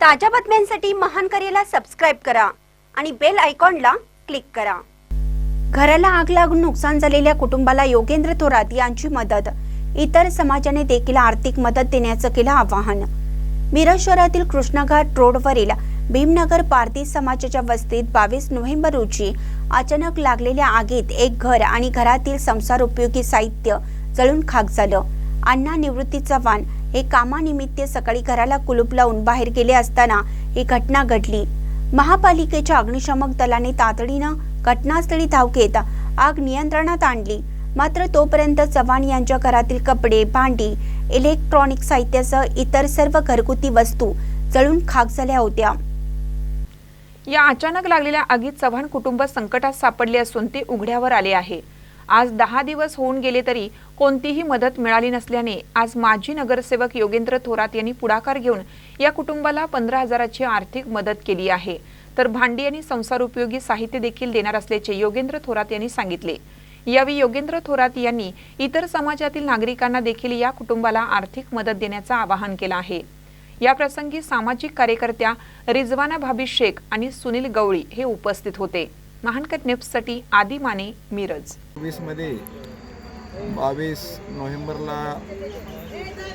ताज्या बातम्यांसाठी महान करेला सबस्क्राइब करा आणि बेल आयकॉनला क्लिक करा। घराला आग लागून नुकसान झालेल्या कुटुंबाला योगेंद्र थोरात यांची मदत। इतर समाजाने देखील आर्थिक मदत देण्याचं केलं आवाहन। मिरज शहरातील कृष्णघाट रोडवरील भीमनगर पारधी समाजाच्या वस्तीत 22 नोव्हेंबर रोजी अचानक लागलेल्या आगीत एक घर आणि घरातील संसार उपयोगी साहित्य जळून खाक झालं। अण्णा निवृत्ती चव्हाण हे कामानिमित्त सकाळी घराला कुलूप लावून बाहेर गेले असताना ही घटना घडली। महापालिकेच्या अग्निशमक दलाने तातडीनं घटनास्थळी धाव घेत आग नियंत्रणात आणली। मात्र तोपर्यंत चव्हाण यांच्या घरातील कपडे, भांडी, इलेक्ट्रॉनिक साहित्यासह इतर सर्व घरगुती वस्तू जळून खाक झाल्या होत्या। या अचानक लागलेल्या आगीत चव्हाण कुटुंब संकटात सापडले असून ते उघड्यावर आले आहे। आज 10 दिवस होऊन गेले तरी कोणतीही मदत मिळाली नसल्याने आज माजी नगरसेवक योगेंद्र थोरात यांनी पुढाकार घेऊन या कुटुंबाला 15,000ची आर्थिक मदत केली आहे। तर भांडी आणि संसार उपयोगी साहित्य देखील देणार असल्याचे योगेंद्र थोरात यांनी सांगितले। यावेळी योगेंद्र थोरात यांनी इतर समाजातील नागरिकांना देखील या कुटुंबाला आर्थिक मदत देण्याचं आवाहन केलं आहे। या प्रसंगी सामाजिक कार्यकर्त्या रिजवाना भाभी शेख आणि सुनील गवळी हे उपस्थित होते। महानकट न्यूजसाठी आदी माने, मिरज। 22 मध्ये 22 नोव्हेंबरला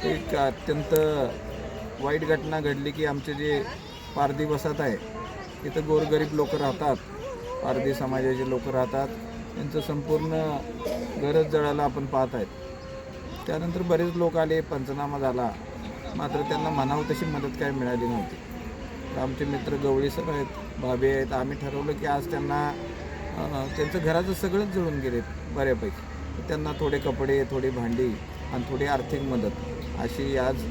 एक अत्यंत वाईट घटना घडली की आमचे जे पारधी वसाहत आहे तिथं गोरगरीब लोक राहतात, पारधी समाजाचे लोक राहतात, त्यांचं संपूर्ण घरच जळायला आपण पाहत आहेत। त्यानंतर बरेच लोक आले, पंचनामा झाला, मात्र त्यांना म्हणावं तशी मदत काय मिळाली नव्हती। आमचे मित्र गवळी सर आहेत, भाभी आहेत, आम्ही ठरवलं की आज त्यांना त्यांचं घराचं सगळंच जळून गेलेत बऱ्यापैकी। त्यांना थोडे कपडे, थोडी भांडी आणि थोडी आर्थिक मदत अशी आज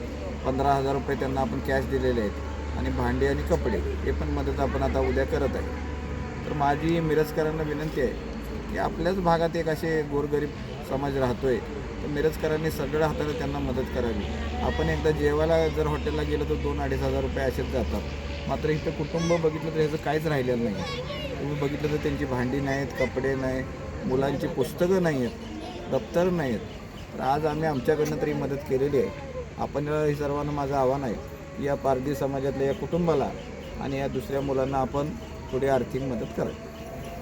15,000 रुपये त्यांना आपण कॅश दिलेले आहेत आणि भांडी आणि कपडे हे पण मदत आपण आता उद्या करत आहे। तर माझी मिरजकरांना विनंती आहे की आपल्याच भागात एक असे गोरगरीब समाज राहतोय, तर मिरजकरांनी सगळं हाताने त्यांना मदत करावी। आपण एकदा जेवायला जर हॉटेलला गेलो तर 2-2.5 हजार रुपये असेच जातात, मात्र इथं कुटुंब बघितलं तर ह्याचं काहीच राहिलेलं नाही। तुम्ही बघितलं तर त्यांची भांडी नाहीत, कपडे नाही, मुलांची पुस्तकं नाही आहेत, दप्तर नाही आहेत। तर आज आम्ही आमच्याकडनं तरी मदत केलेली आहे। आपण हे सर्वांना माझं आव्हान आहे की या पारधी समाजातल्या या कुटुंबाला आणि या दुसऱ्या मुलांना आपण थोडी आर्थिक मदत करावी।